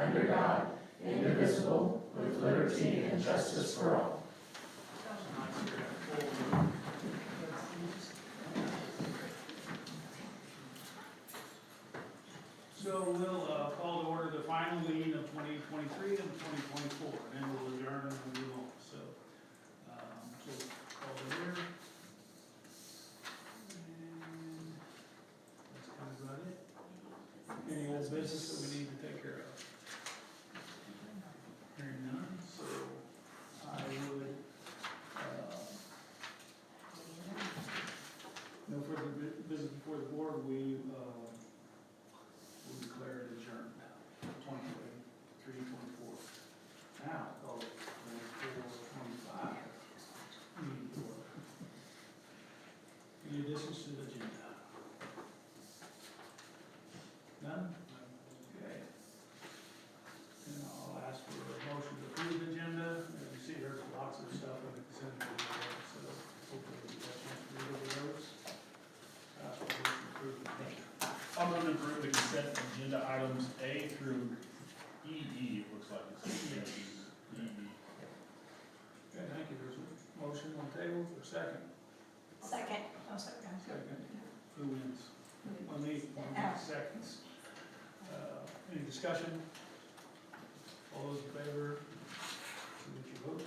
under God, indivisible, with liberty and justice for all. So we'll call to order the final meeting of 2023 and 2024, and then we'll adjourn and we'll move on. So call to order. And that's kind of about it. Any old business that we need to take care of? Hearing none, so I would, no further business before the board, we'll declare it adjourned, 2023, 24. Now, call it 24, 25. Meeting to order. Any additions to the agenda? None? Okay. And I'll ask for a motion to approve the agenda. As you see, there's lots of stuff on the consent agenda, so hopefully we get a chance to read over those. Ask for a motion to approve the agenda. I'm going to approve the consent agenda items A through EE, it looks like it's EE. Okay, thank you. There's a motion on the table for a second. Second. Oh, second. Second. Who wins? 1 seconds. Any discussion? All those in favor, so that you vote.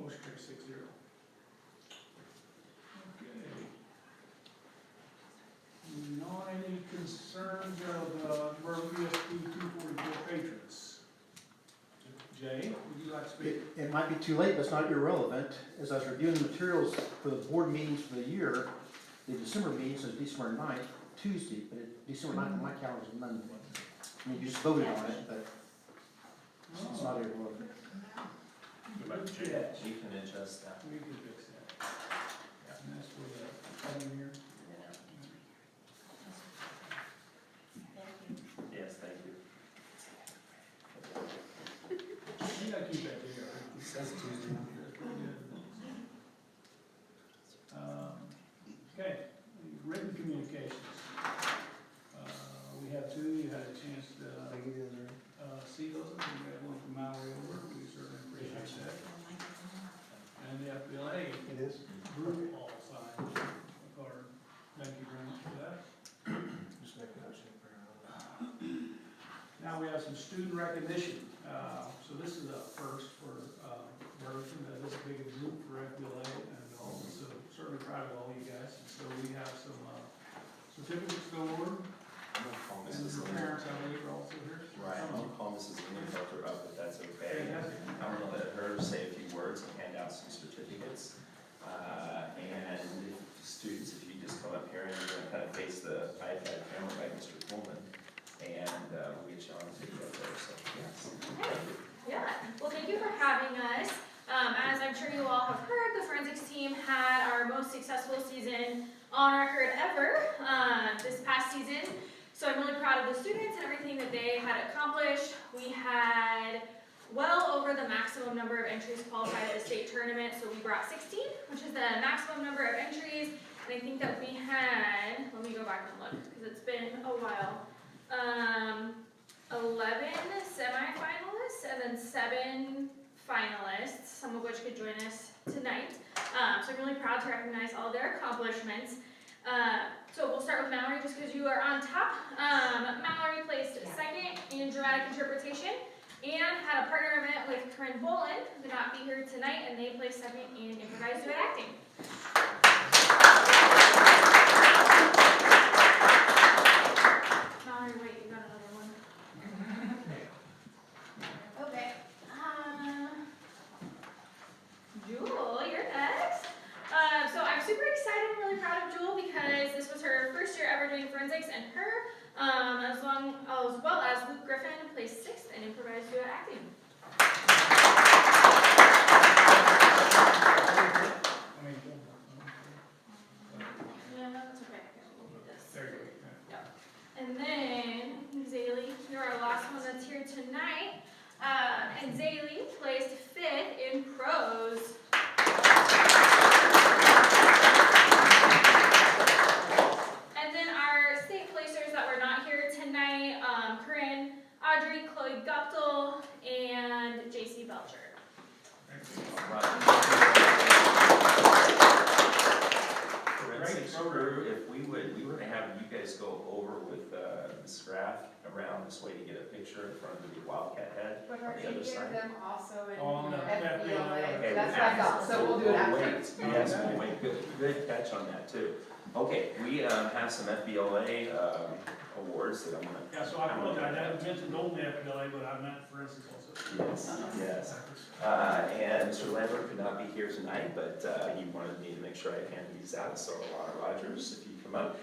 Motion carries 6-0. Okay. Moving on, any concerns of Borough ESP 244 patrons? Jay, would you like to speak? It might be too late, but it's not irrelevant. As I was reviewing the materials for the board meetings for the year, the December meeting says December 9th, Tuesday, but December 9th on my calendar is Monday. I mean, you just voted on it, but it's not irrelevant. Go back to Jay. Yes, You can adjust that. we can fix that. And that's for the coming year. Yes, thank you. You gotta keep that together. That's Tuesday. That's pretty good. Okay, written communications. We have two. You had a chance to see those. We had one from Mallory over. We certainly appreciate that. And the FBLA It is. group all signed a card. Thank you very much for that. Just make a motion for Now we have some student recognition. So this is a first for Burlington. This is a big group for FBLA, and also certainly proud of all you guys. And so we have some certificates to go over, I'm gonna call and Mrs. your Lynn. parents, I believe, are also here. Right, I'm gonna call Mrs. Lynn and help her up, if that's okay. Fantastic. I'm gonna let her say a few words and hand out some certificates. And students, if you just come up here and you're gonna kind of face the iPad camera by Mr. Coleman, and we'll get you on video there, so yes. Yeah, well, thank you for having us. As I'm sure you all have heard, the forensics team had our most successful season on record ever this past season. So I'm really proud of the students and everything that they had accomplished. We had well over the maximum number of entries qualified at the state tournament, so we brought 16, which is the maximum number of entries. And I think that we had, let me go back and look, because it's been a while, 11 semifinalists and then 7 finalists, some of which could join us tonight. So I'm really proud to recognize all their accomplishments. So we'll start with Mallory just because you are on top. Mallory placed second in dramatic interpretation and had a partner event with Corinne Bolin, who could not be here tonight, and they placed second in improvised duet acting. Mallory, wait, you got another one. Okay. Jewel, you're next. So I'm super excited and really proud of Jewel because this was her first year ever doing forensics, and her, as well as Luke Griffin, placed 6th in improvised duet acting. placed 5th in prose. And then our state placers that were not here tonight, Corinne, Audrey, Chloe Guptill, and JC Belcher. Forensics crew, if we were to have you guys go over with Ms. Graff around this way to get a picture in front of the Wildcat head But on are the you other giving side. them also On the an FBLA. FBLA? Okay, That's what I thought, so we'll do it after. Wait, yes, we'll wait, good catch on that too. Okay, we have some FBLA awards that I'm gonna. Yeah, so I apologize, I mentioned only FBLA, but I meant forensics also. Yes, and Mr. Lambert could not be here tonight, but he wanted me to make sure I hand these out, so Alana Rogers, if you come up.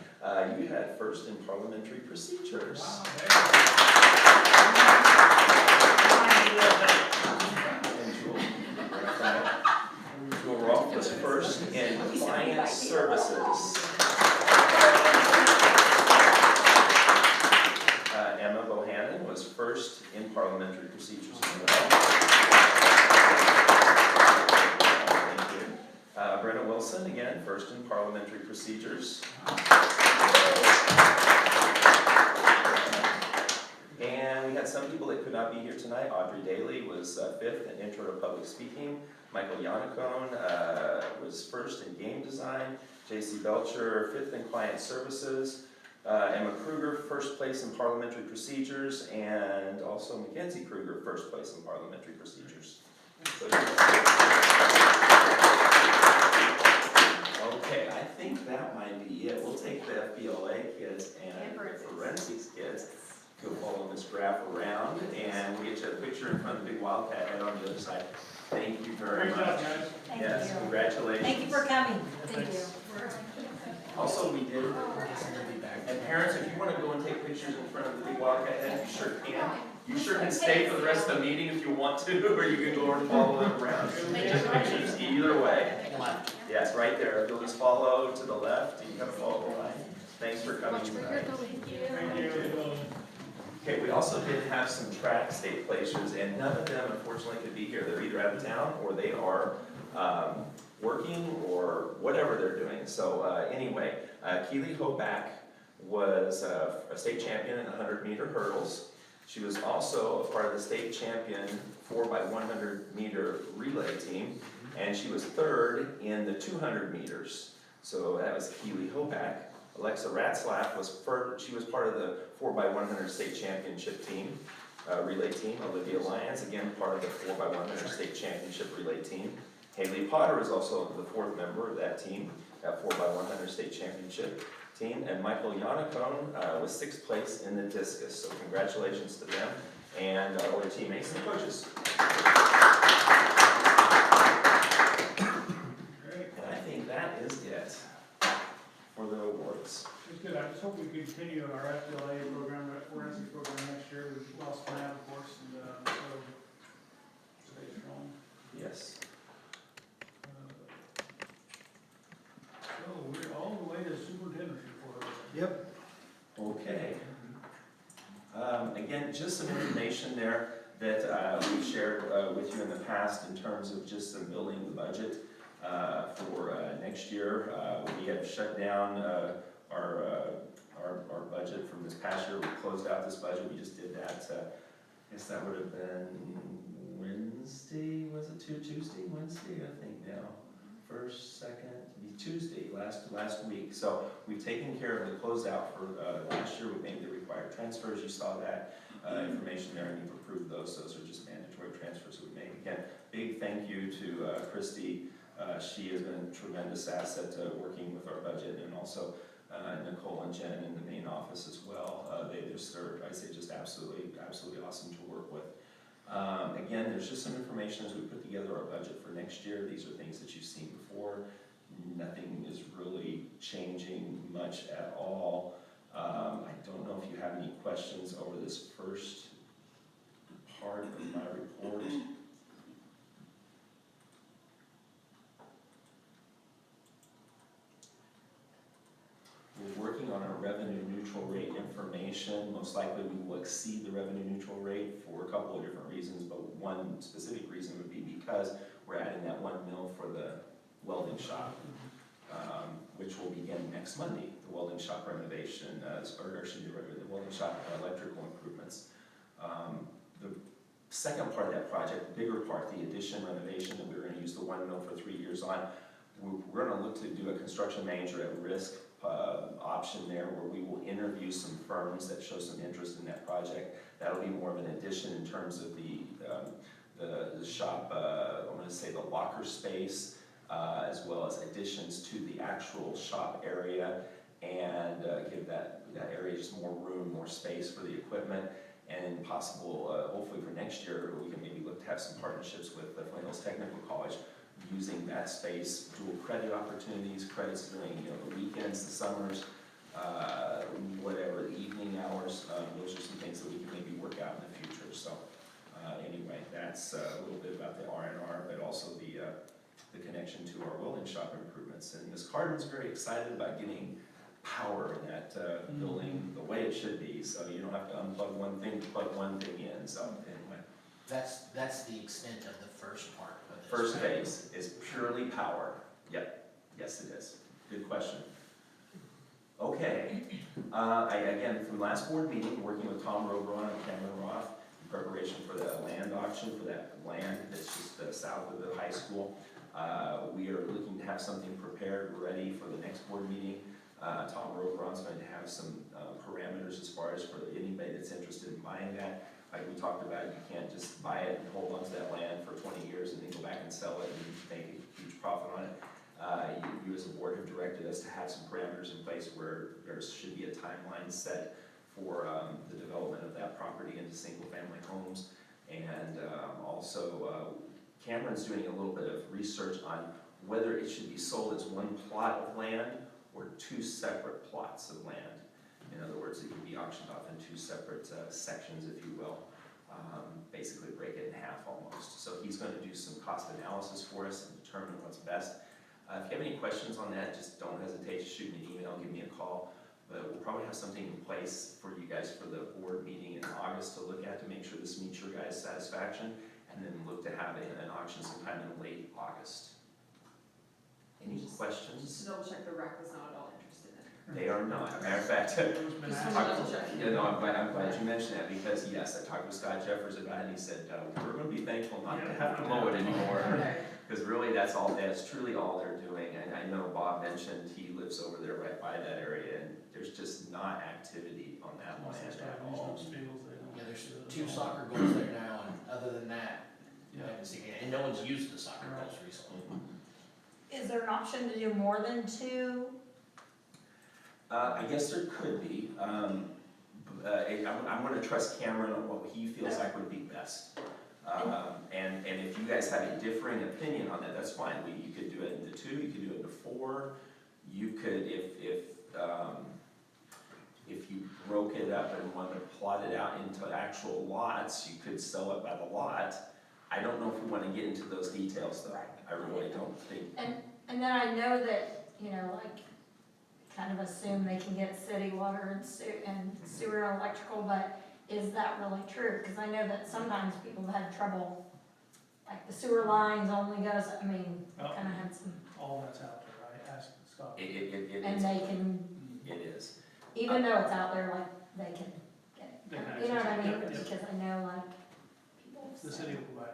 You had first in parliamentary procedures. Wow, And Jewel Rolfe was first in client services. Emma Bohannon was first in parliamentary procedures as well. Thank you. Brenna Wilson, again, first in parliamentary procedures. And we had some people that could not be here tonight. Audrey Daly was 5th in intro to public speaking. Michael Yannicone was first in game design. JC Belcher, 5th in client services. Emma Kruger, first place in parliamentary procedures, and also Mackenzie Kruger, first place in parliamentary procedures. Okay, I think that might be it. We'll take the FBLA kids and the forensics kids, go follow this graph around, and we'll get you a picture in front of the big Wildcat head on the other side. Thank you very Great much. job, guys. Thank Yes, you. congratulations. Thank you for coming. Thank you. Also, we did, and parents, if you want to go and take pictures in front of the big Wildcat head, you sure can. You sure can stay for the rest of the meeting if you want to, or you can go over and follow them around. Take pictures either way. Yes, right there. If you'll just follow to the left, you can follow the line. Thanks for coming tonight. Thank you. Okay, we also did have some track state placers, and none of them unfortunately could be here. They're either out of town or they are working or whatever they're doing. So anyway, Keely Hoback was a state champion in the 100-meter hurdles. She was also a part of the state champion 4x100 meter relay team, and she was 3rd in the 200 meters. So that was Keely Hoback. Alexa Ratzlaff was first, she was part of the 4x100 state championship team, relay team. Olivia Lyons, again, part of the 4x100 state championship relay team. Haley Potter is also the 4th member of that team, that 4x100 state championship team. And Michael Yannicone was 6th place in the discus. So congratulations to them and all their teammates and coaches. Great. And I think that is it for the awards. It's good. I just hope we continue our FBLA program, our forensic program next year. We've lost Matt, of course, and so stay strong. Yes. So we're all the way to superintendent's report. Yep. Okay. Again, just some information there that we've shared with you in the past in terms of just some building the budget for next year. We have shut down our budget from this past year. We closed out this budget. We just did that. I guess that would have been Wednesday. Was it Tuesday? Wednesday, I think now. First, second, Tuesday, last week. So we've taken care of the closeout for last year. We made the required transfers. You saw that information there, and you've approved those. Those are just mandatory transfers we made. Again, big thank you to Christy. She has been a tremendous asset to working with our budget, and also Nicole and Jen in the main office as well. They just are, I say, just absolutely awesome to work with. Again, there's just some information as we put together our budget for next year. These are things that you've seen before. Nothing is really changing much at all. I don't know if you have any questions over this first part of my report. We're working on our revenue neutral rate information. Most likely we will will exceed the revenue neutral rate for a couple of different reasons, but one specific reason would be because we're adding that 1 mil for the welding shop, which will begin next Monday, the welding shop renovation, the welding shop electrical improvements. The second part of that project, the bigger part, the addition renovation that we're gonna use the 1 mil for 3 years on, we're gonna look to do a construction manager at risk option there, where we will interview some firms that show some interest in that project. That'll be more of an addition in terms of the shop, I'm gonna say the locker space, as well as additions to the actual shop area, and give that area just more room, more space for the equipment, and possible, hopefully for next year, we can maybe look to have some partnerships with the Flint Hills Technical College, using that space, dual credit opportunities, credits during, the weekends, the summers, whatever, the evening hours. Those are some things that we can maybe work out in the future. So anyway, that's a little bit about the R&R, but also the connection to our welding shop improvements. And Ms. Cardin's very excited about getting power in that building the way it should be, so you don't have to unplug one thing to plug one thing in. So anyway, That's the extent of the first part of this. first right? phase is purely power. Yep, yes it is. Good question. Okay, again, from last board meeting, working with Tom Roberon and Cameron Roth, in preparation for the land auction for that land that's just south of the high school. We are looking to have something prepared, ready for the next board meeting. Tom Roberon's going to have some parameters as far as for anybody that's interested in buying that. Like we talked about, you can't just buy it and hold on to that land for 20 years and then go back and sell it and make a huge profit on it. You as a board have directed us to have some parameters in place where there should be a timeline set for the development of that property into single-family homes. And also, Cameron's doing a little bit of research on whether it should be sold as one plot of land or 2 separate plots of land. In other words, it can be auctioned off in 2 separate sections, if you will. Basically break it in half almost. So he's going to do some cost analysis for us and determine what's best. If you have any questions on that, just don't hesitate to shoot me an email, give me a call. But we'll probably have something in place for you guys for the board meeting in August to look at to make sure this meets your guys' satisfaction, and then look to have an auction sometime in late August. Any questions? Just to double check, the rec was not at all interested in it. They are not. Matter of fact, It was been Just asked. wanted to double check. I'm glad you mentioned that, because yes, I talked with Scott Jeffers about it, and he said, we're gonna be thankful not to have to mow it anymore. Okay. Because really, that's truly all they're doing. And I know Bob mentioned he lives over there right by that area, and there's just not activity on that Once they land start at using all. those fields, they don't. Yeah, there's do it. 2 soccer goals there now, and other than that, I Yeah. haven't seen it. And no one's used the soccer goals recently. Is there an option to do more than 2? I guess there could be. I'm gonna trust Cameron on what he feels like would be best. And if you guys have a differing opinion on that, that's fine. You could do it into 2, you could do it into 4. You could, if you broke it up and wanted to plot it out into actual lots, you could sell it by the lot. I don't know if we wanna get into those details though. I really don't think. And then I know that, kind of assume they can get city water and sewer and electrical, but is that really true? Because I know that sometimes people have had trouble, like the sewer lines only goes, Well, kind of had some, All that's out there, right? Ask Scott. and they can, It is. even though it's out there, like, they can get They can it. You know what I access mean? it, yeah, yeah. Because I know, like, people. The say- city will provide it,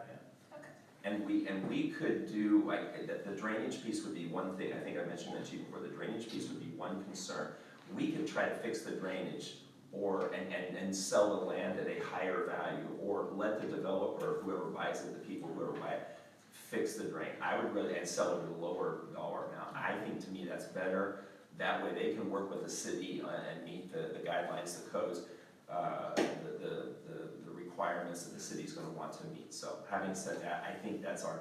And we could do, like, the drainage piece would be one thing. I think I mentioned that to you before. The drainage piece would be one concern. We could try to fix the drainage and sell the land at a higher value, or let the developer, whoever buys it, the people whoever buy it, fix the drain. I would rather, and sell it at a lower dollar amount. I think, to me, that's better. That way they can work with the city and meet the guidelines, the codes, the requirements that the city's gonna want to meet. So having said that, I think that's our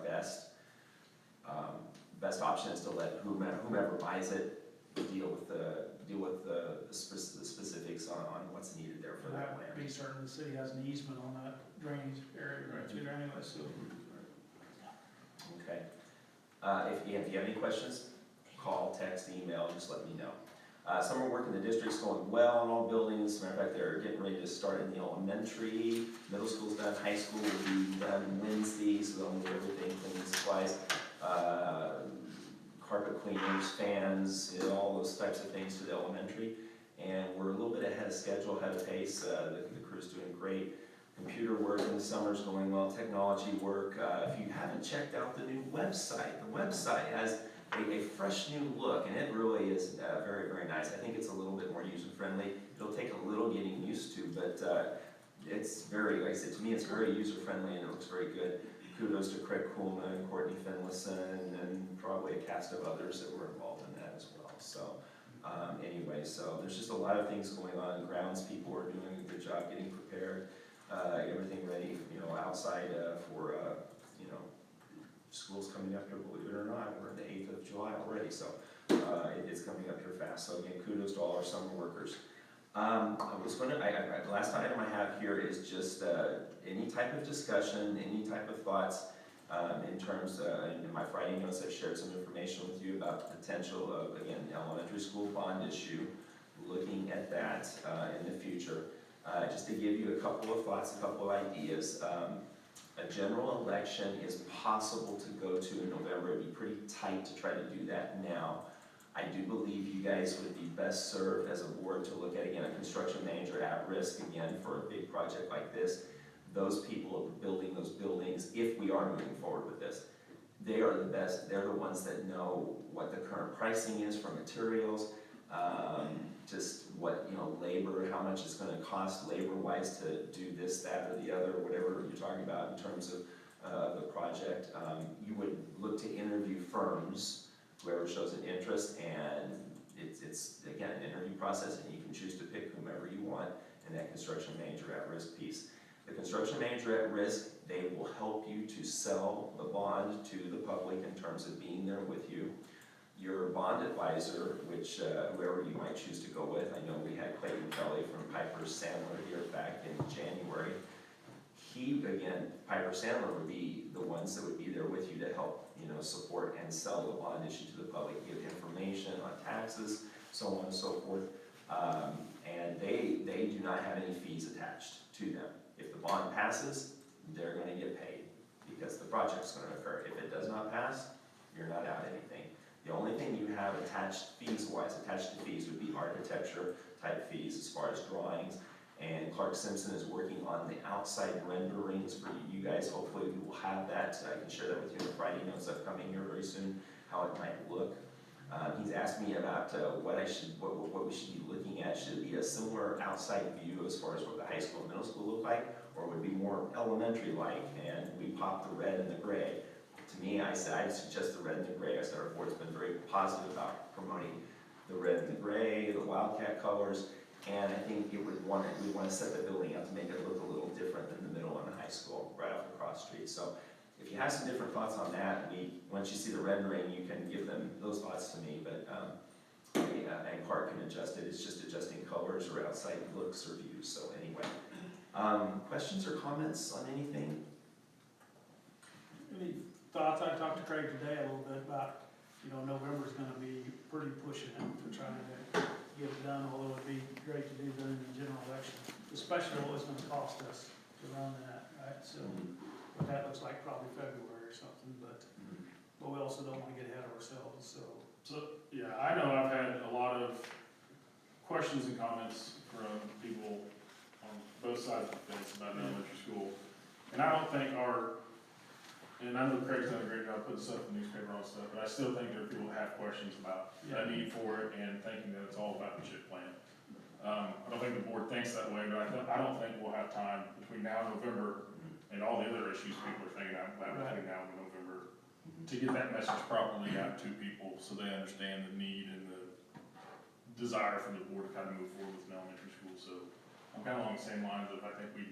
best option, is to let whomever buys it deal with the specifics on what's needed there for and that that would land. be certain, the city has an easement on that drainage area right through there anyway, so. Okay. If you have any questions, call, text, email, just let me know. Summer work in the district's going well in all buildings. As a matter of fact, they're getting ready to start in the elementary. Middle school's done, high school will be done Wednesday, so they'll move everything, cleaning supplies, carpet cleaners, fans, you know, all those types of things to the elementary. And we're a little bit ahead of schedule, ahead of pace. The crew's doing great. Computer work in the summer's going well, technology work. If you haven't checked out the new website, the website has a fresh new look, and it really is very, very nice. I think it's a little bit more user-friendly. It'll take a little getting used to, but it's very, like I said, to me, it's very user-friendly and it looks very good. Kudos to Craig Coolman, Courtney Finlayson, and probably a cast of others that were involved in that as well. So anyway, so there's just a lot of things going on. Grounds people are doing a good job getting prepared, everything ready, you know, outside for, you know, school's coming up here, believe it or not. We're the 8th of July already, so it's coming up here fast. So again, kudos to all our summer workers. I was going to, last item I have here is just any type of discussion, any type of thoughts in terms, in my Friday notes, I've shared some information with you about the potential of, again, elementary school bond issue, looking at that in the future. Just to give you a couple of thoughts, a couple of ideas. A general election is possible to go to in November. It'd be pretty tight to try to do that now. I do believe you guys would be best served as a board to look at, again, a construction manager at risk, again, for a big project like this. Those people building those buildings, if we are moving forward with this, they are the best. They're the ones that know what the current pricing is for materials, just what, you know, labor, how much it's gonna cost labor-wise to do this, that, or the other, whatever you're talking about in terms of the project. You would look to interview firms, whoever shows an interest, and it's again, an interview process, and you can choose to pick whomever you want in that construction manager at risk piece. The construction manager at risk, they will help you to sell the bond to the public in terms of being there with you. Your bond advisor, which whoever you might choose to go with, I know we had Clayton Kelly from Piper Sandler here back in January. He, again, Piper Sandler would be the ones that would be there with you to help, you know, support and sell the bond issue to the public, give information on taxes, so on and so forth. And they do not have any fees attached to them. If the bond passes, they're gonna get paid because the project's gonna occur. If it does not pass, you're not out anything. The only thing you have attached fees-wise, attached to fees would be architecture type fees as far as drawings. And Clark Simpson is working on the outside renderings for you guys. Hopefully we will have that. I can share that with you in the Friday notes upcoming here very soon, how it might look. He's asked me about what we should be looking at. Should it be a similar outside view as far as what the high school and middle school look like, or would it be more elementary-like, and we pop the red and the gray? To me, I said I'd suggest the red and the gray. I said our board's been very positive about promoting the red and the gray, the Wildcat colors, and I think we want to set the building up to make it look a little different than the middle and the high school right off the cross street. So if you have some different thoughts on that, once you see the rendering, you can give them those thoughts to me. But and Clark can adjust it. It's just adjusting colors or outside looks or views. So anyway, questions or comments on anything? Any thoughts? I talked to Craig today a little bit about, you know, November's gonna be pretty pushing him to try to get it done, although it'd be great to do during the general election, especially what it's gonna cost us to run that, right? So, what that looks like probably February or something, but we also don't wanna get ahead of ourselves, so. So, yeah, I know I've had a lot of questions and comments from people on both sides of the fence about elementary school. And I don't think and I know Craig's done a great job putting stuff in the newspaper and all stuff, but I still think there are people who have questions about the need for it and thinking that it's all about the CHIP plan. I don't think the board thinks that way, but I don't think we'll have time between now and November and all the other issues people are thinking about between now and November to get that message properly out to people so they understand the need and the desire for the board to kind of move forward with an elementary school. So I'm kind of along the same lines of I think we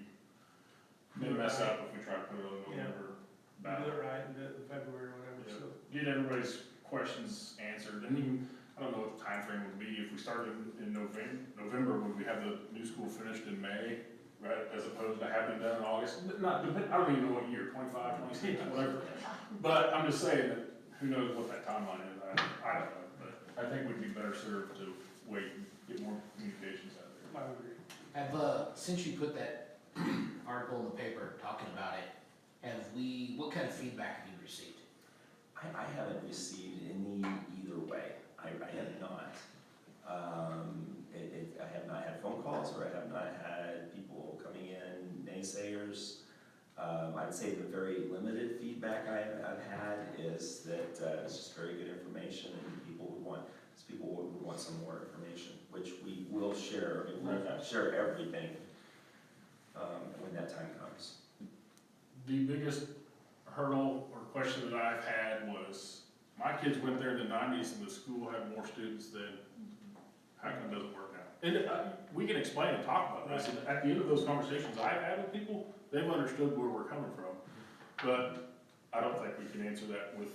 may mess up if we try to put it on November. Do it right in February or whatever, so. Get everybody's questions answered, and even, I don't know what the time frame would be, if we started in November, would we have the new school finished in May, right, as opposed to having it done in August? I don't even know what year, 25, 26, whatever, but I'm just saying that, who knows what that timeline is, I don't know, but I think we'd be better served to wait and get more communications out there. I would agree. Have, since you put that article in the paper talking about it, what kind of feedback have you received? I haven't received any either way. I have not. I have not had phone calls, or I have not had people coming in, naysayers. I'd say the very limited feedback I've had is that it's just very good information, and people would want some more information, which we will share. I mean, we'll share everything when that time comes. The biggest hurdle or question that I've had was, my kids went there in the nineties and the school had more students than, how come it doesn't work now? And we can explain and talk about this, and at the end of those conversations I've had with people, they've understood where we're coming from. But I don't think we can answer that with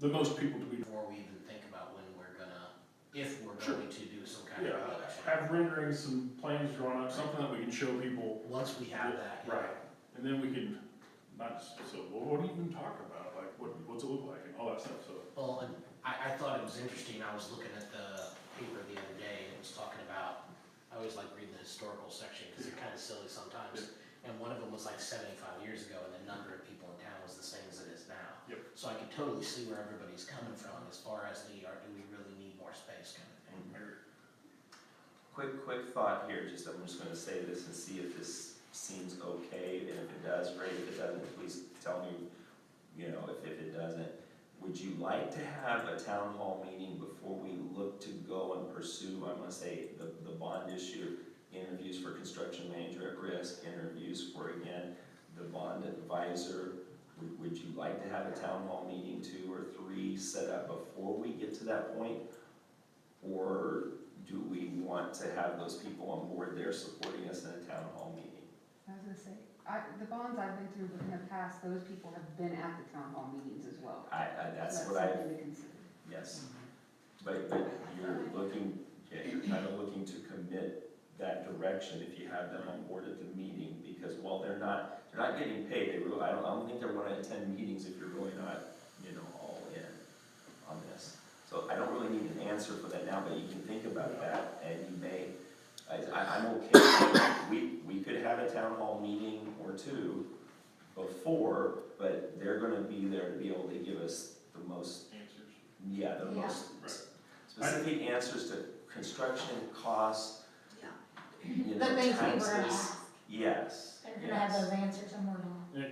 the most people to be. Before we even think about when we're gonna, if we're Sure. going to do some kind Yeah, of election. have renderings, some plans drawn up, something that we can show people. Once we have that. yeah. Right, and then we can, not just, so, well, what do you even talk about, like, what's it look like, and all that stuff, so. Well, and I thought it was interesting, I was looking at the paper the other day, and it was talking about, I always like reading the historical section, because they're kind of silly sometimes. And one of them was like 75 years ago, and the number of people in town was the same as it is now. Yep. So I could totally see where everybody's coming from as far as do we really need more space kind of thing. Quick thought here, I'm just gonna say this and see if this seems okay, and if it does, great, if it doesn't, please tell me, if it doesn't. Would you like to have a town hall meeting before we look to go and pursue, I'm gonna say, the bond issue, interviews for construction manager at risk, interviews for, again, the bond advisor? Would you like to have a town hall meeting, 2 or 3, set up before we get to that point? Or do we want to have those people on board there supporting us in a town hall meeting? I was gonna say, the bonds I've been through in the past, those people have been at the town hall meetings as well. That's So what I, something to consider. yes. But you're looking, you're kind of looking to commit that direction if you have them on board at the meeting, because while they're not getting paid, I don't think they're gonna attend meetings if you're really not, all in on this. So I don't really need an answer for that now, but you can think about that, and you may, I'm okay. We could have a town hall meeting or 2 before, but they're gonna be there to be able to give us the most, Answers. the most Right. specific answers to construction costs, The things we were gonna taxes. ask, Yes. they're gonna have those answers and we're not.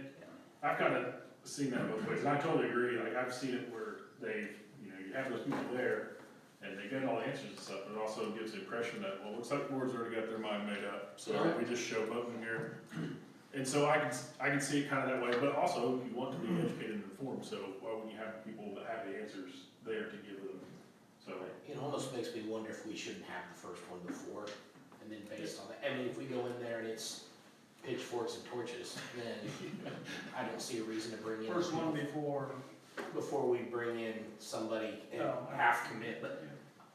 I've kind of seen that both ways, and I totally agree, like, I've seen it where they, you have those people there, and they get all the answers and stuff, but it also gives the impression that, well, looks like the board's already got their mind made up, so Yeah. we just show up in here. And so I can see it kind of that way, but also you want to be educated and informed, so why wouldn't you have people that have the answers there to give them? So, It almost makes me wonder if we shouldn't have the first one before, and then based on that, I mean, if we go in there and it's pitchforks and torches, then I don't see a reason to bring in. First one Before we bring in somebody and Oh, half commit, but,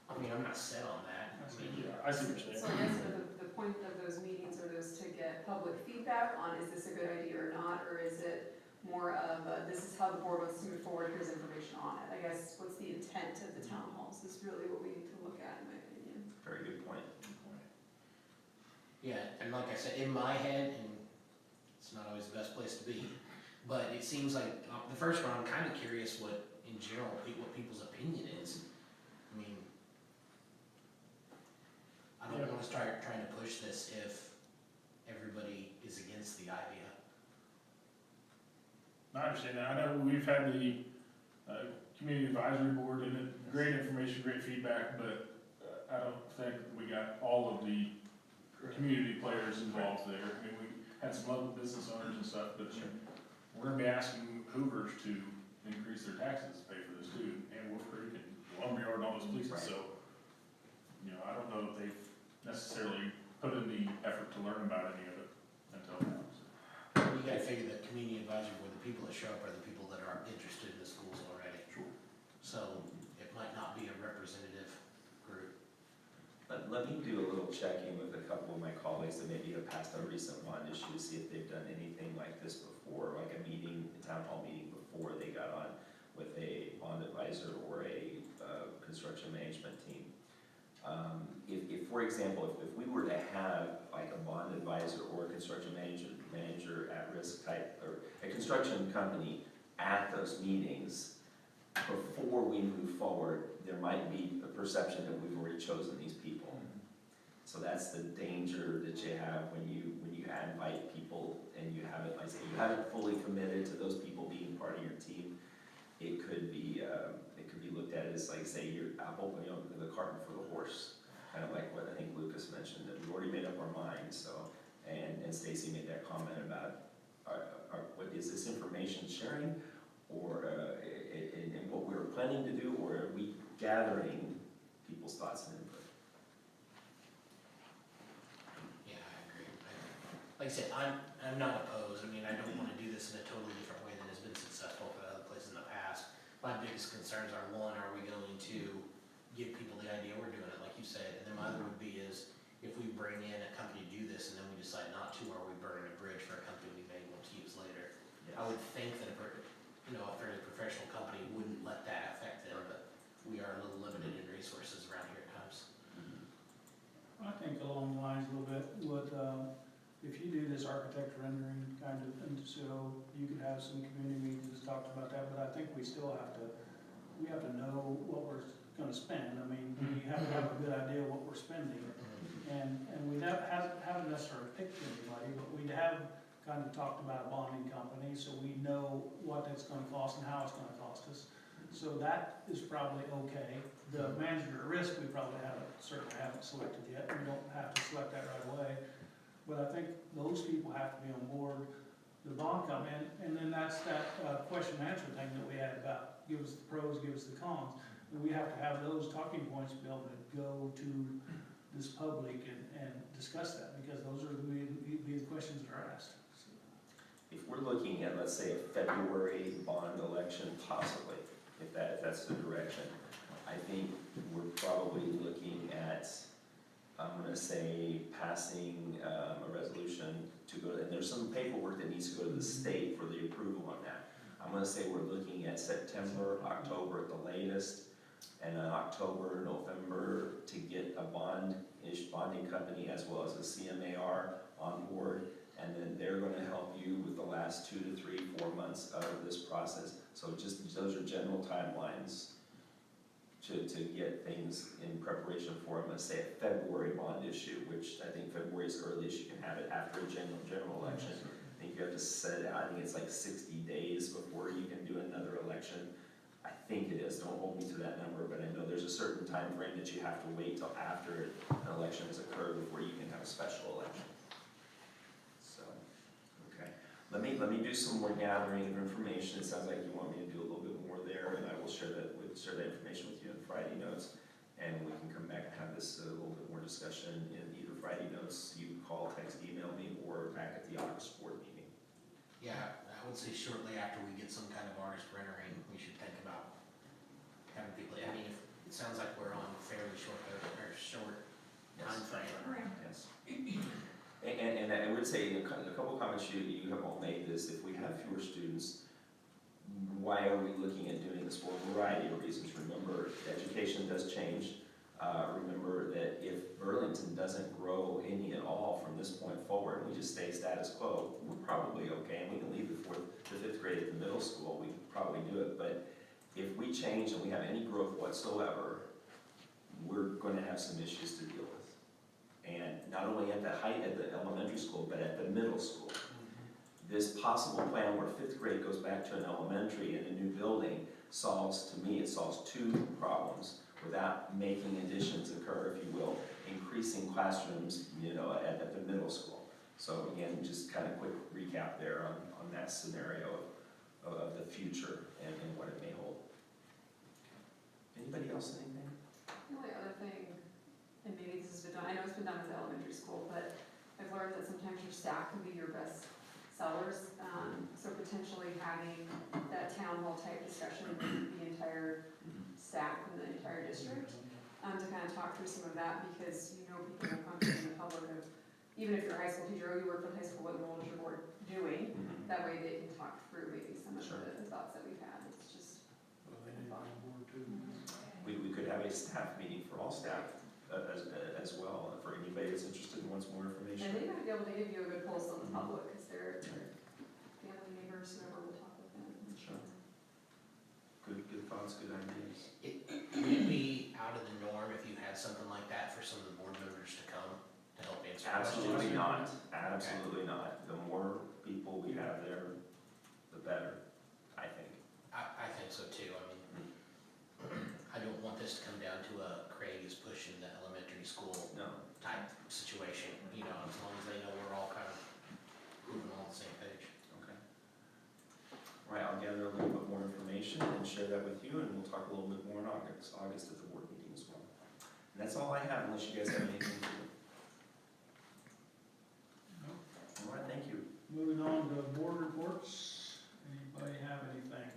I mean, I'm not set on that. I mean, yeah, I see what you're So saying. I guess the point of those meetings are those to get public feedback on, is this a good idea or not, or is it more of, this is how the board wants to move forward, here's information on it? I guess, what's the intent of the town halls is really what we need to look at, in my opinion. Very good point. Yeah, and like I said, in my head, and it's not always the best place to be, but it seems like, the first one, I'm kind of curious what, in general, what people's opinion is. I mean, I don't want to start trying to push this if everybody is against the idea. I understand that. I know we've had the community advisory board, and great information, great feedback, but I don't think we got all of the community players involved there. I mean, we had some local business owners and stuff, but we're gonna be asking Hoovers to increase their taxes to pay for this too, and Wolf Creek and Lumberyard and all those places, Right. so, I don't know if they've necessarily put in the effort to learn about any of it until now. You gotta figure that community advisory board, the people that show up are the people that are interested in the schools already. Sure. So it might not be a representative group. Let me do a little checking with a couple of my colleagues that maybe have passed a recent bond issue to see if they've done anything like this before, like a meeting, a town hall meeting before they got on with a bond advisor or a construction management team. for example, if we were to have like a bond advisor or a construction manager at-risk type, or a construction company at those meetings, before we move forward, there might be a perception that we've already chosen these people. So that's the danger that you have when you invite people and you haven't, like I say, you haven't fully committed to those people being part of your team. It could be looked at as, like, say, you're apple, the cart before the horse. Kind of like what I think Lucas mentioned, that we've already made up our minds, so, and Stacy made that comment about, what is this information sharing? Or, in what we were planning to do, or are we gathering people's thoughts and input? Yeah, I agree. Like I said, I'm not opposed. I mean, I don't want to do this in a totally different way than has been successful for other places in the past. My biggest concerns are, one, are we going to give people the idea we're doing it, like you said? And then my other would be is, if we bring in a company to do this and then we decide not to, are we burning a bridge for a company we may want to use later? I would think that a fairly professional company wouldn't let that affect them, but we are a little limited in resources around here at times. I think along the lines a little bit, if you do this architect rendering kind of, and so you could have some community meetings talked about that, but I think we still have to know what we're gonna spend. I mean, we have to have a good idea of what we're spending. And we haven't necessarily picked anybody, but we have kind of talked about a bonding company, so we know what it's gonna cost and how it's gonna cost us. So that is probably okay. The manager at risk, we probably certainly haven't selected yet. We don't have to select that right away. But I think those people have to be on board. The bond come in, and then that's that question and answer thing that we had about give us the pros, give us the cons. And we have to have those talking points to be able to go to this public and discuss that, because those are going to be the questions that are asked. If we're looking at, let's say, a February bond election, possibly, if that's the direction, I think we're probably looking at, I'm gonna say, passing a resolution to go, and there's some paperwork that needs to go to the state for the approval on that. I'm gonna say we're looking at September, October at the latest, and then October, November to get a bonding company as well as a CMAR on board, and then they're gonna help you with the last 2 to 3, 4 months of this process. So just, those are general timelines to get things in preparation for, I'm gonna say, a February bond issue, which I think February is the earliest you can have it after a general election. I think you have to set it out, I think it's like 60 days before you can do another election. I think it is, don't hold me to that number, but I know there's a certain time frame that you have to wait till after an election has occurred before you can have a special election. So, okay. Let me do some more gathering of information. It sounds like you want me to do a little bit more there, and I will share that information with you in Friday notes, and we can come back and have this a little bit more discussion in either Friday notes, you call, text, email me, or back at the August board meeting. Yeah, I would say shortly after we get some kind of artist rendering, we should think about having people, I mean, if, it sounds like we're on fairly short time frame. Yes. And I would say, a couple comments you have all made is, if we have fewer students, why are we looking at doing this for a variety of reasons? Remember, education does change. Remember that if Burlington doesn't grow any at all from this point forward, and we just stay status quo, we're probably okay, and we can leave the 5th grade at the middle school, we can probably do it. But if we change and we have any growth whatsoever, we're going to have some issues to deal with. And not only at the height at the elementary school, but at the middle school. This possible plan where 5th grade goes back to an elementary in a new building solves, to me, it solves 2 problems without making additions occur, if you will, increasing classrooms, at the middle school. So again, just kind of quick recap there on that scenario of the future and what it may hold. Anybody else, anything? The only other thing, and maybe this has been done, I know it's been done with elementary school, but I've learned that sometimes your staff can be your best sellers. So potentially having that town hall type discussion with the entire staff in the entire district, to kind of talk through some of that, because people will come to the public of, even if you're a high school teacher or you work for the high school, what role is your board doing? That way they can talk through maybe some of the thoughts that we've had. It's just. Well, they need to be on board too. We could have a staff meeting for all staff as well, And they might be able to give you a good pulse on the public, because they're family neighbors, whoever will talk with them. Sure. Good thoughts, good ideas. Would it be out of the norm if you had something like that for some of the board members to come to help answer questions? Absolutely not, absolutely not. The more people we have there, the better, I think. I think so too. I mean, I don't want this to come down to a Craig is pushing the elementary school No, type situation, you know, as long as they know we're all kind of moving on the same page. okay. All right, I'll gather a little bit more information and share that with you, and we'll talk a little bit more in August at the board meeting as well. And that's all I have, unless you guys have anything to do. No. All right, thank you. Moving on to board reports, anybody have anything?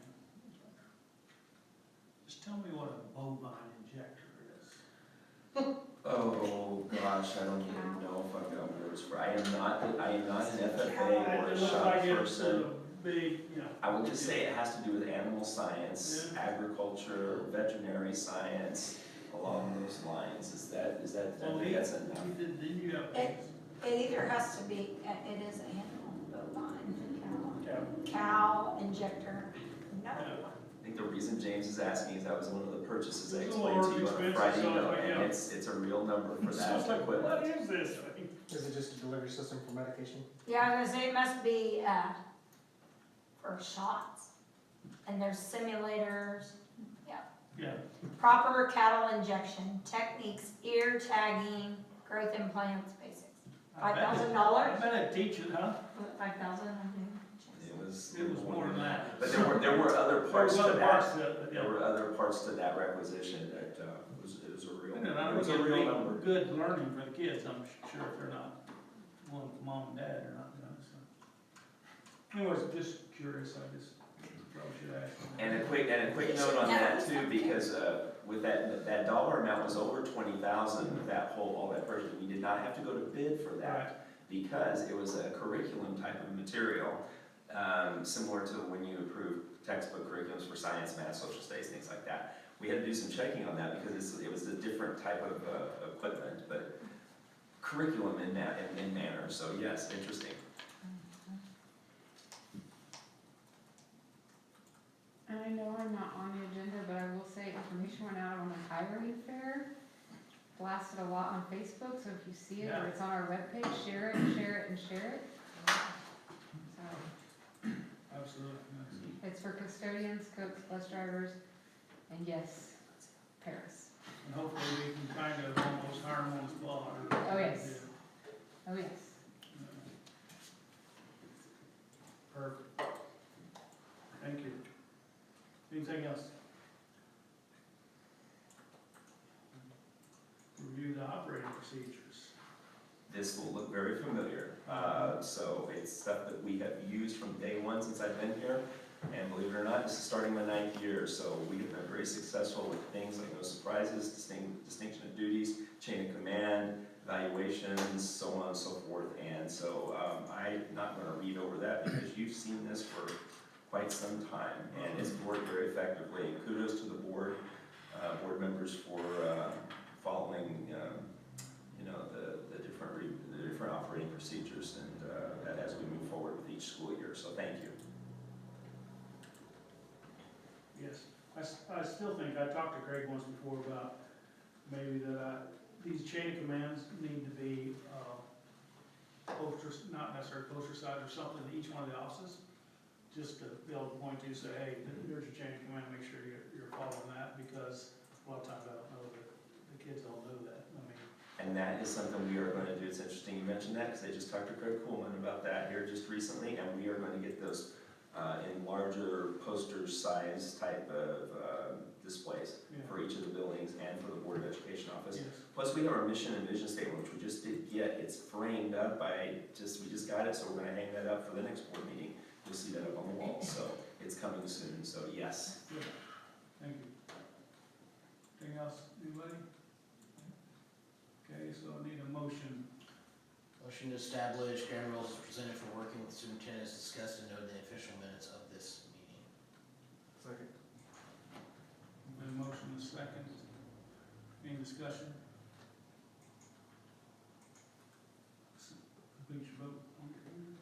Just tell me what a bovine injector is. Oh, gosh, I don't even know if I've got words for, I am not an FFA or a It looks shop like it's person. a big, you know. I will just say it has to do with animal science, agriculture, veterinary science, along those lines. Is that, I think that's enough. Then you have. It either has to be, it is animal, bovine, Yeah. cow injector, no. I think the reason James is asking is that was one of the purchases I It's a explained to little you on expensive, Friday so, note, yeah. and it's a real number for So it's that like, what equipment. is this thing? Is it just a delivery system for medication? Yeah, I was gonna say it must be, for shots, and there's simulators, Yeah, proper cattle injection, techniques, ear tagging, growth implants, basics. I bet it- $5,000? I bet it'd teach it, huh? 5,000, It was more than that. But there were other parts There to was other that. parts to it, There were other parts to that requisition that, it was a real, And I it would was a get real number. good learning for the kids, I'm sure, if they're not one with mom and dad or not, you know, so. Anyways, just curious, I just probably should ask. And a quick note on that too, because, with that dollar amount was over 20,000 with that all that purchase. We did not have to go to bid for that, because it was a curriculum type of material, similar to when you approve textbook curriculums for science, math, social studies, things like that. We had to do some checking on that because it was a different type of equipment, but curriculum in manner, so yes, interesting. And I know I'm not on the agenda, but I will say information went out on the hiring fair. Blasted a lot on Facebook, so if you see it or it's on our webpage, share it, share it, and share it. So, Absolutely. it's for custodians, cooks, bus drivers, and yes, Paris. And hopefully we can kind of almost hire them on the spot. Oh, yes. Oh, yes. Perfect. Thank you. Anything else? Review the operating procedures. This will look very familiar. So it's stuff that we have used from day one since I've been here. And believe it or not, this is starting my 9th year. So we have been very successful with things like no surprises, distinction of duties, chain of command, evaluations, so on and so forth. And so I'm not going to read over that because you've seen this for quite some time. And it's worked very effectively. And kudos to the board members for following the different operating procedures and as we move forward with each school year, so thank you. Yes, I still think, I talked to Craig once before about maybe that these chain of commands need to be posters, not necessarily poster size or something in each one of the offices, just to be able to point to, say, hey, here's your chain of command, make sure you're following that, because a lot of times I don't know that the kids don't know that. I mean, And that is something we are going to do. It's interesting you mentioned that, because I just talked to Craig Coolman about that here just recently, and we are going to get those in larger poster size type of displays for each of the buildings and for the Board of Education office. yes. Plus, we have our mission and vision statement, which we just did get. It's framed up we just got it, so we're gonna hang that up for the next board meeting. You'll see that up on the wall, so it's coming soon, so yes. Good. Thank you. Anything else, anybody? Okay, so I need a motion. Motion to establish grand rules as presented for working with superintendent as discussed and noted in the official minutes of this meeting. Second. Been a motion and a second. Any discussion? Please vote on your phone.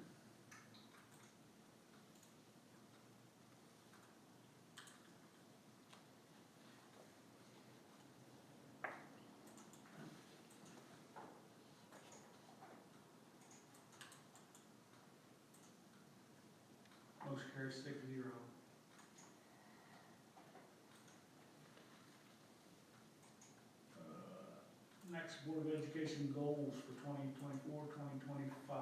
Motion carries 6-0. Next, Board of Education goals for 2024, 2025.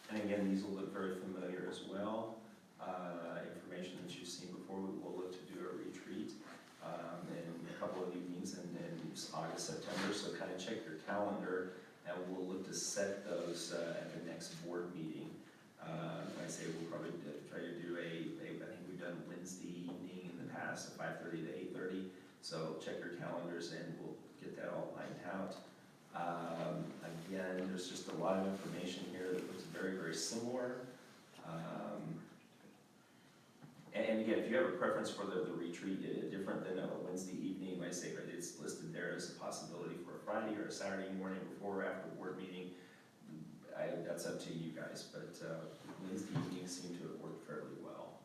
And again, these will look very familiar as well. Information that you've seen before, we will look to do a retreat in a couple of evenings in August, September, so kind of check your calendar, and we'll look to set those at the next board meeting. Like I say, we'll probably try to do I think we've done Wednesday evening in the past, 5:30 to 8:30, so check your calendars and we'll get that all lined out. Again, there's just a lot of information here that looks very, very similar. And again, if you have a preference for the retreat, different than a Wednesday evening, I say, right, it's listed there as a possibility for a Friday or a Saturday morning before or after the board meeting. That's up to you guys, but Wednesday evenings seem to have worked fairly well.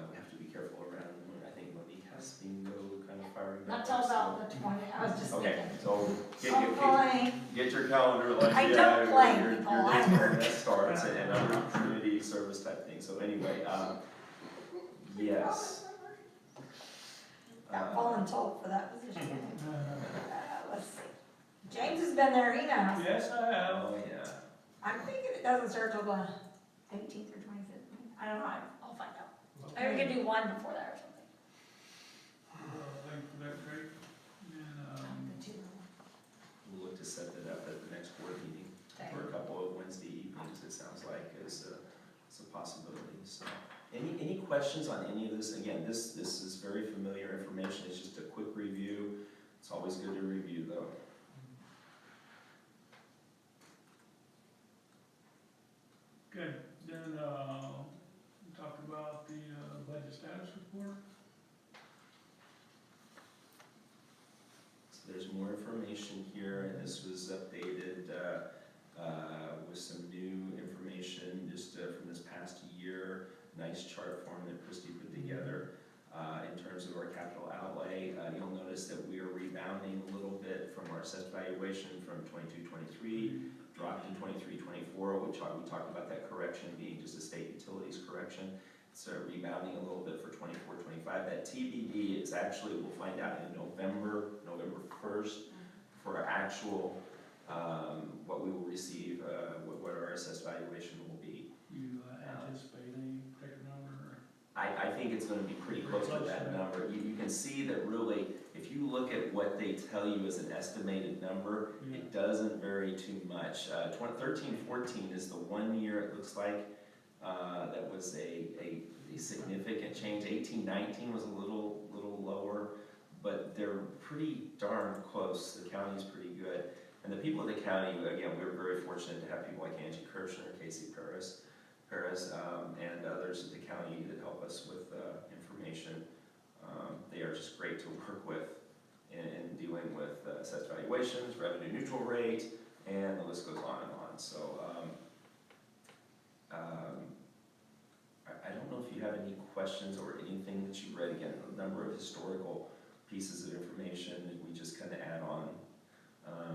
We have to be careful around, I think Monique has bingo kind of firing back That's all up, about the 20, I was just Okay, thinking. so I'm playing. get your calendar like, I yeah, don't play, your people, I work. that starts and other community service type thing, so anyway, yes. Got voluntold for that position. Let's see. James has been there, he knows. Yes, I have. Oh, yeah. I'm thinking it doesn't start till the 18th or 25th. I don't know, I'll find out. Maybe we could do one before that or something. Thank you for that, Craig. And, The two. We'll look to set that up at the next board meeting for a couple of Wednesday evenings, it sounds like, as a possibility, so. Any questions on any of this? Again, this is very familiar information, it's just a quick review. It's always good to review, though. good, then, we talked about the, budget status report. So there's more information here, and this was updated with some new information just from this past year. Nice chart form that Christie put together in terms of our capital outlay. You'll notice that we are rebounding a little bit from our assessed valuation from 22-23, dropped in 23-24, which we talked about that correction being just a state utilities correction. So rebounding a little bit for 24-25. That TBD is actually, we'll find out in November 1st, for our actual, what we will receive, what our assessed valuation will be. You anticipate any particular number? I think it's gonna be pretty close to that number. You can see that really, if you look at what they tell you as an estimated number, it doesn't vary too much. 13-14 is the 1 year, it looks like, that was a significant change. 18-19 was a little lower, but they're pretty darn close. The county's pretty good. And the people of the county, again, we're very fortunate to have people like Angie Kirshner, Casey Paris, and others at the county that help us with information. They are just great to work with in dealing with assessed valuations, revenue neutral rate, and the list goes on and on. So I don't know if you have any questions or anything that you read. Again, a number of historical pieces of information that we just kind of add on.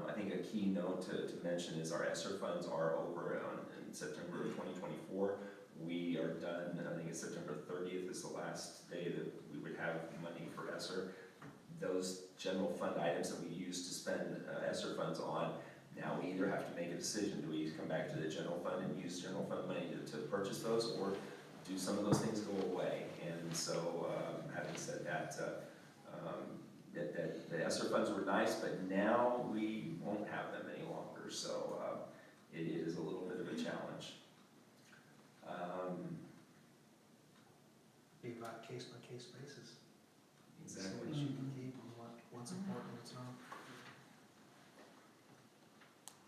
I think a key note to mention is our ESSER funds are over in September of 2024. We are done, I think it's September 30th is the last day that we would have money for ESSER. Those general fund items that we used to spend ESSER funds on, now we either have to make a decision, do we come back to the general fund and use general fund money to purchase those, or do some of those things go away? And so, having said that, that the ESSER funds were nice, but now we won't have them any longer, so it is a little bit of a challenge. Be about case by case basis. See Exactly. what you can keep and what's important, what's not.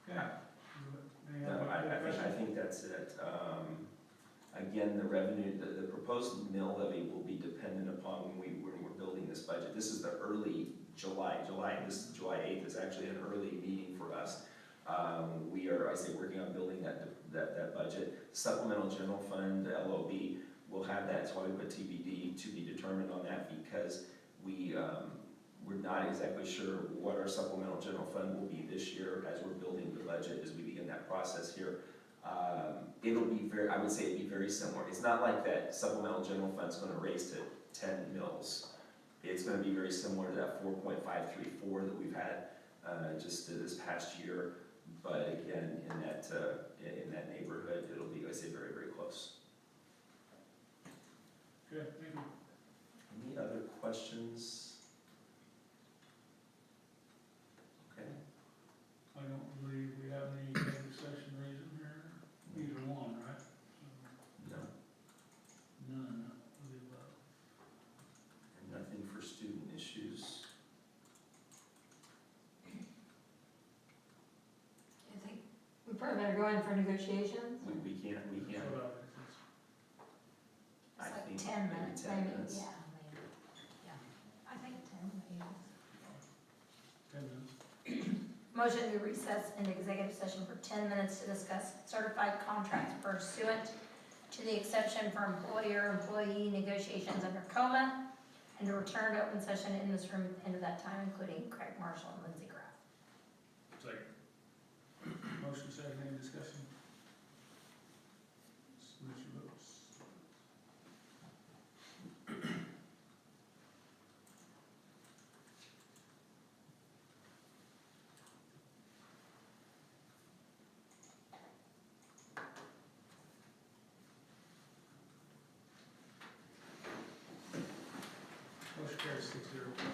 Yeah. Any No, other I questions? think that's it. Again, the revenue, the proposed mill levy will be dependent upon when we're building this budget. This is the early July, this is July 8th is actually an early meeting for us. We are, I say, working on building that budget. Supplemental general fund, the LOB, we'll have that, that's why we put TBD, to be determined on that, because we're not exactly sure what our supplemental general fund will be this year as we're building the budget, as we begin that process here. It'll be very, I would say it'd be very similar. It's not like that supplemental general fund's gonna raise to 10 mils. It's gonna be very similar to that 4.534 that we've had just this past year. But again, in that neighborhood, it'll be, I say, very, very close. Okay, thank you. Any other questions? Okay. I don't believe we have any executive session reason here, either one, right? No, None of the above. and nothing for student issues. I think we probably better go in for negotiations. We can't, That's what I think. I It's like think 10 maybe minutes, 10 maybe, minutes. yeah, maybe, yeah. I think 10 maybe. 10 minutes. Motion to recess into executive session for 10 minutes to discuss certified contracts pursuant to the exception for employer-employee negotiations under COMA, and to return to open session in this room at the end of that time, including Craig Marshall and Lindsey Graff. Second. Motion second, any discussion? Submit your votes. Motion carries 6-0.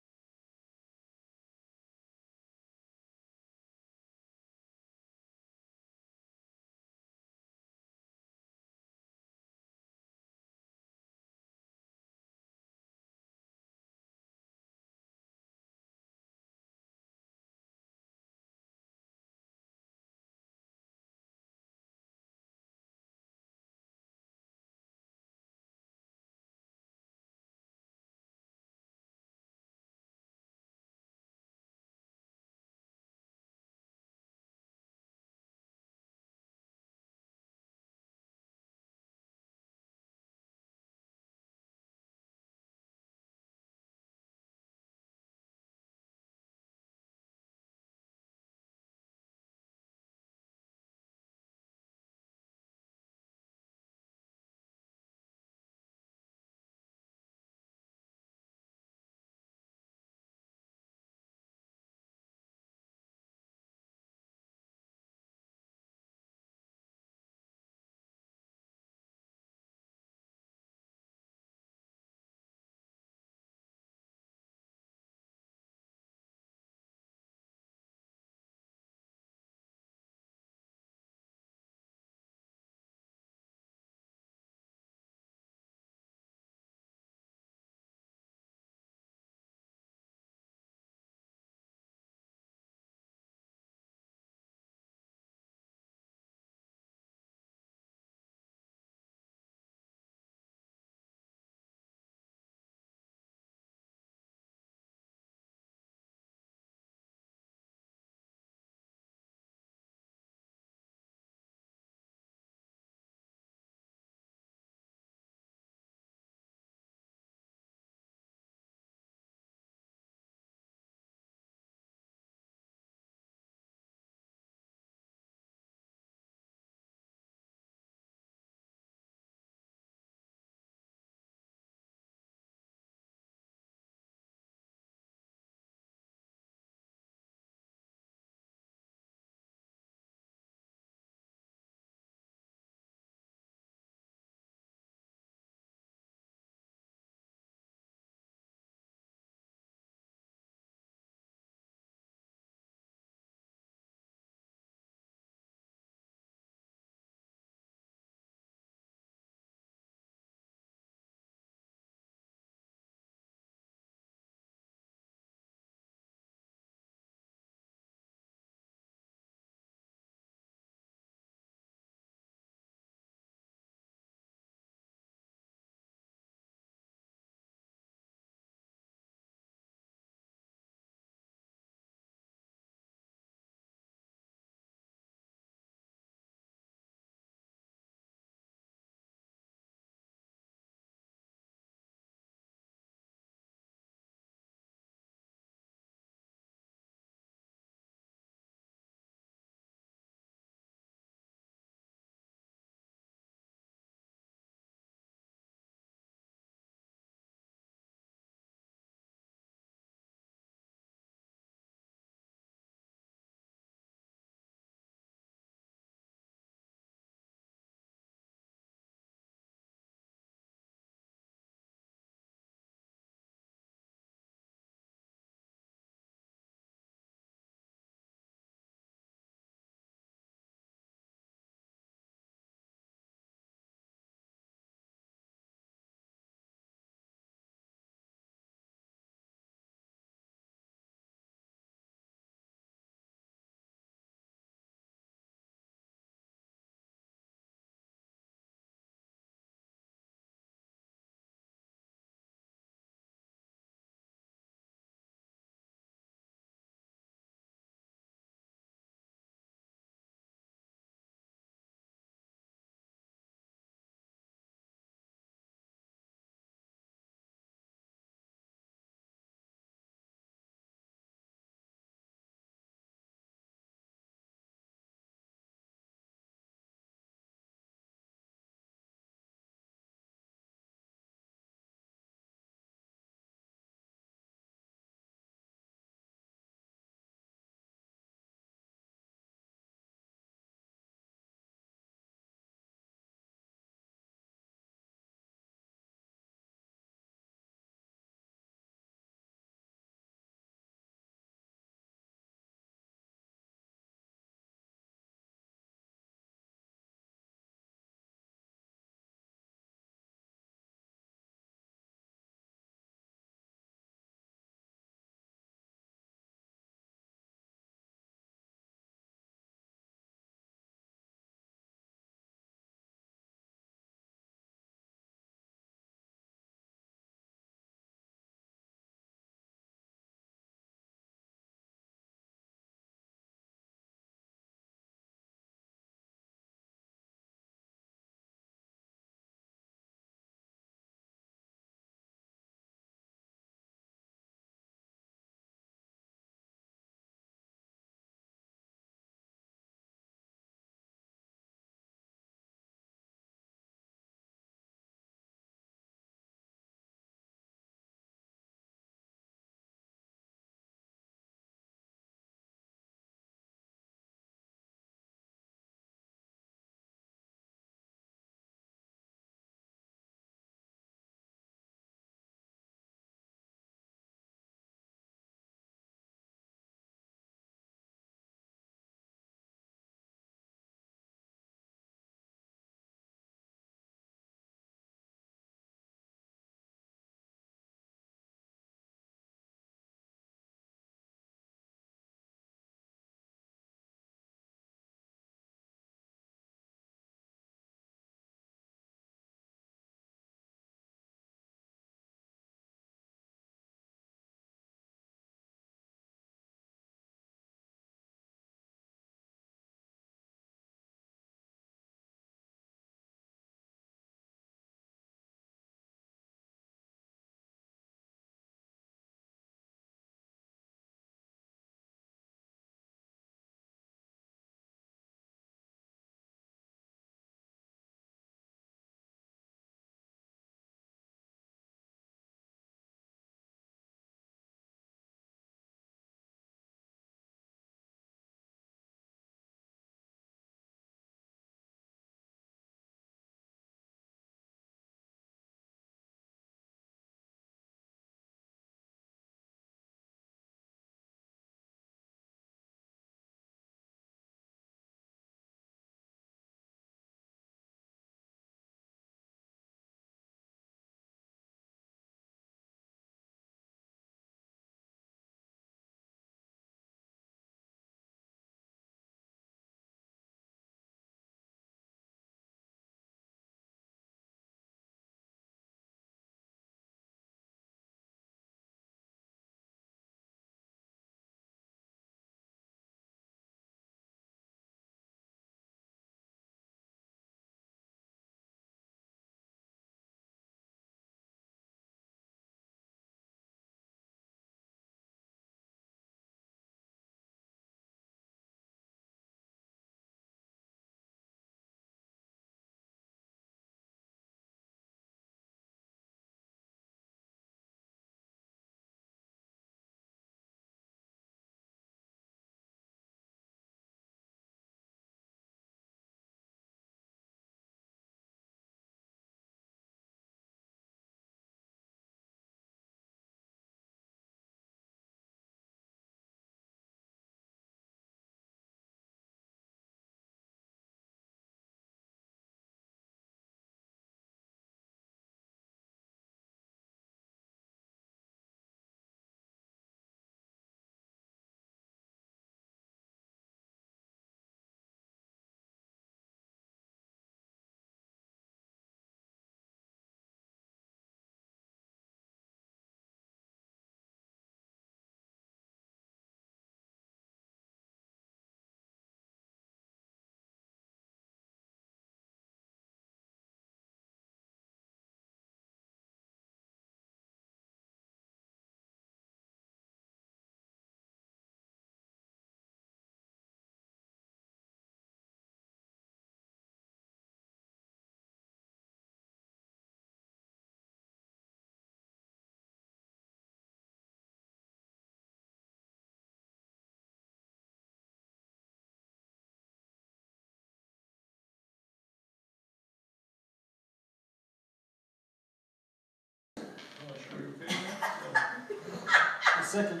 Second.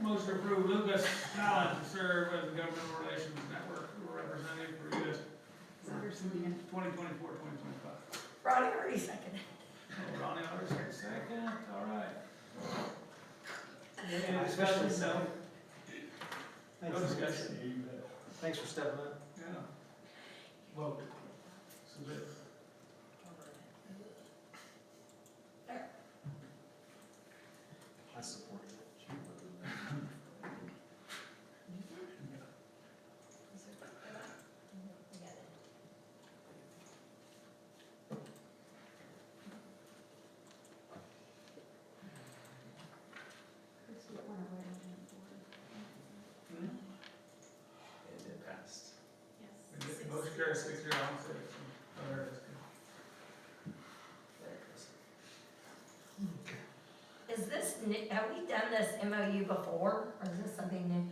Motion to approve Lucas Allen to serve as the Government Relations Network representative for US 2024, 2025. Ronnie already seconded. Oh, Ronnie already said second, all right. Any discussion? No? No discussion? Thanks for stepping up. Yeah. Vote. Submit. I support it. Christie, I wanna write on the board. Hmm? And it passed. Yes. Motion carries 6-0, I'm saying. Oh, there it is. Is this, have we done this MOU before, or is this something new?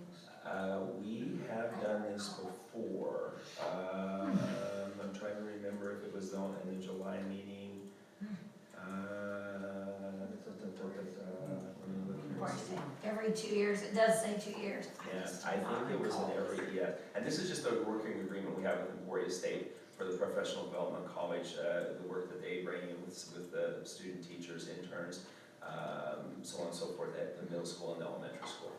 We have done this before. I'm trying to remember if it was in the July meeting. Let me look here. Or is it every 2 years? It does say 2 years. Yeah, just I do not think it was recall. in every, yeah, and this is just a working agreement we have with Emporia State for the Professional Development College, the work that they bring in with the student teachers, interns, so on and so forth at the middle school and the elementary school.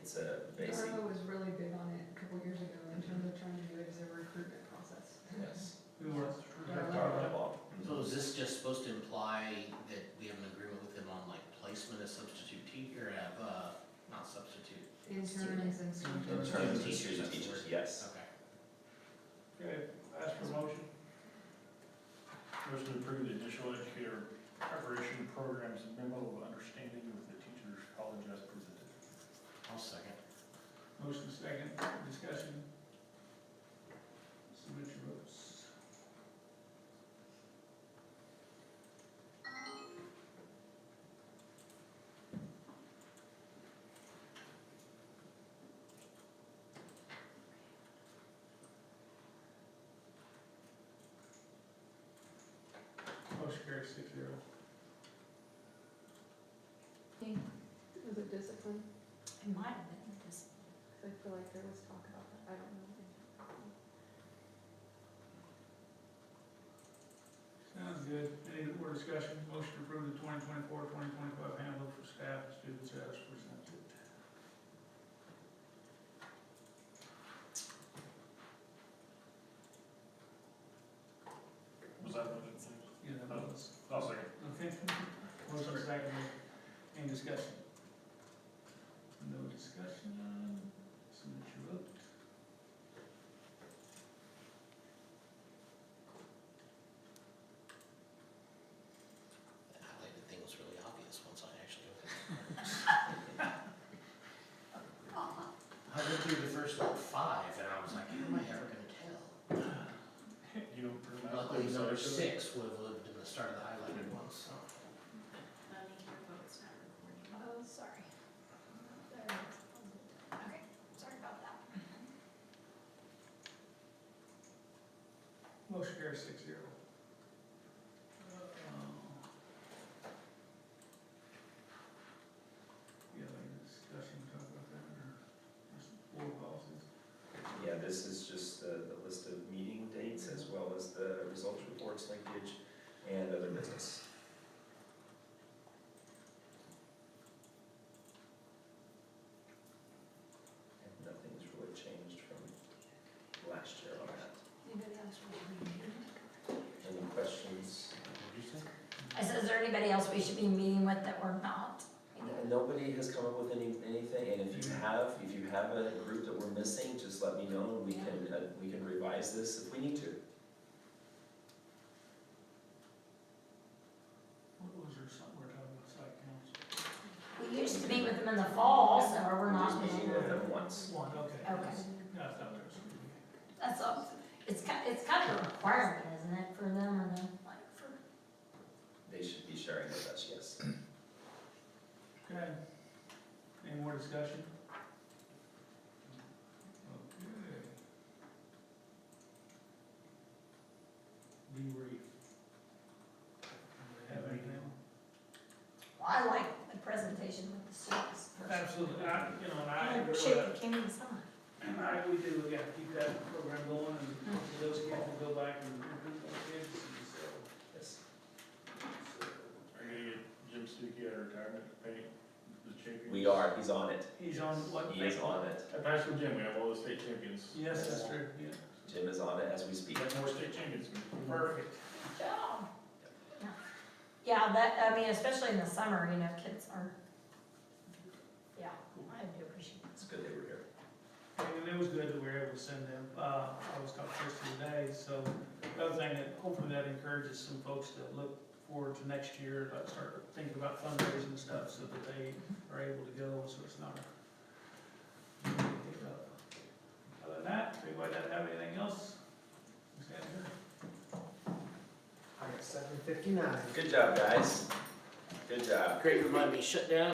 It's a basic, Darla was really big on it a couple years ago in terms of trying to do it as a recruitment process. yes. Who was? So is this just supposed to imply that we have an agreement with them on like placement as substitute teacher, not substitute? Interns and students. In terms of the student teachers, yes. Okay. Okay, ask for motion. Motion to approve the additional educator preparation programs memo of understanding with the teachers college as presented. I'll second. Motion second, discussion. Submit your votes. Motion carries 6-0. Was it discipline? It might have been just, 'Cause I feel like there was talk about that, I don't know. Sounds good. Any more discussion? Motion to approve the 2024-2025 handbook for staff and students as presented. Was that motion? Yeah, that was. I'll second. Okay. Motion second. Any discussion? No discussion. Submit your vote. That highlighted thing was really obvious once I actually opened it. I went through the first like 5 and I was like, how am I ever gonna tell? You don't remember? Luckily, number 6 would have lived in the start of the highlighted one, so. oh, sorry. There it is. Okay, sorry about that. Motion carries 6-0. Yeah, any discussion, talk about that, or just board policies? Yeah, this is just the list of meeting dates as well as the results reports linkage and other business. And nothing's really changed from last year on that. Anybody else? Any questions? What'd you say? I said, is there anybody else we should be meeting with that we're not? Nobody has come up with anything, and if you have a group that we're missing, just let me know, and we can revise this if we need to. What was there something we're talking about, site council? We used to meet with them in the fall, so we're We not just meet meeting with with them. them once. One, okay. Okay. Yeah, I thought there was something. That's all, it's kind of a requirement, isn't it, for them or no, like for? They should be sharing with us, yes. Okay. Any more discussion? Okay. Debrief. Anybody have anything? Well, I like the presentation with the we do, we gotta keep that program going, and hopefully those kids will go back and recruit more kids, and so. Yes. Are you gonna get Jim Stuckey out of retirement to paint the champions? We are, he's on it. He's on what? He is on it. At Pastor Jim, we have all the state champions. Yes, that's true, yeah. Jim is on it as we We speak. have more state champions. Perfect. Good job. Yeah, that, I mean, especially in the summer, you know, kids are, yeah, I do appreciate it. It's good they were here. And it was good that we were able to send them, I was talking to Christie today, so the other thing that, hopefully that encourages some folks to look forward to next year, about start thinking about fundraising and stuff, so that they are able to go, so it's not a. Other than that, anybody have anything else? Stand here. I got 7:59. Good job, guys. Good job. Great, remind me, shut down.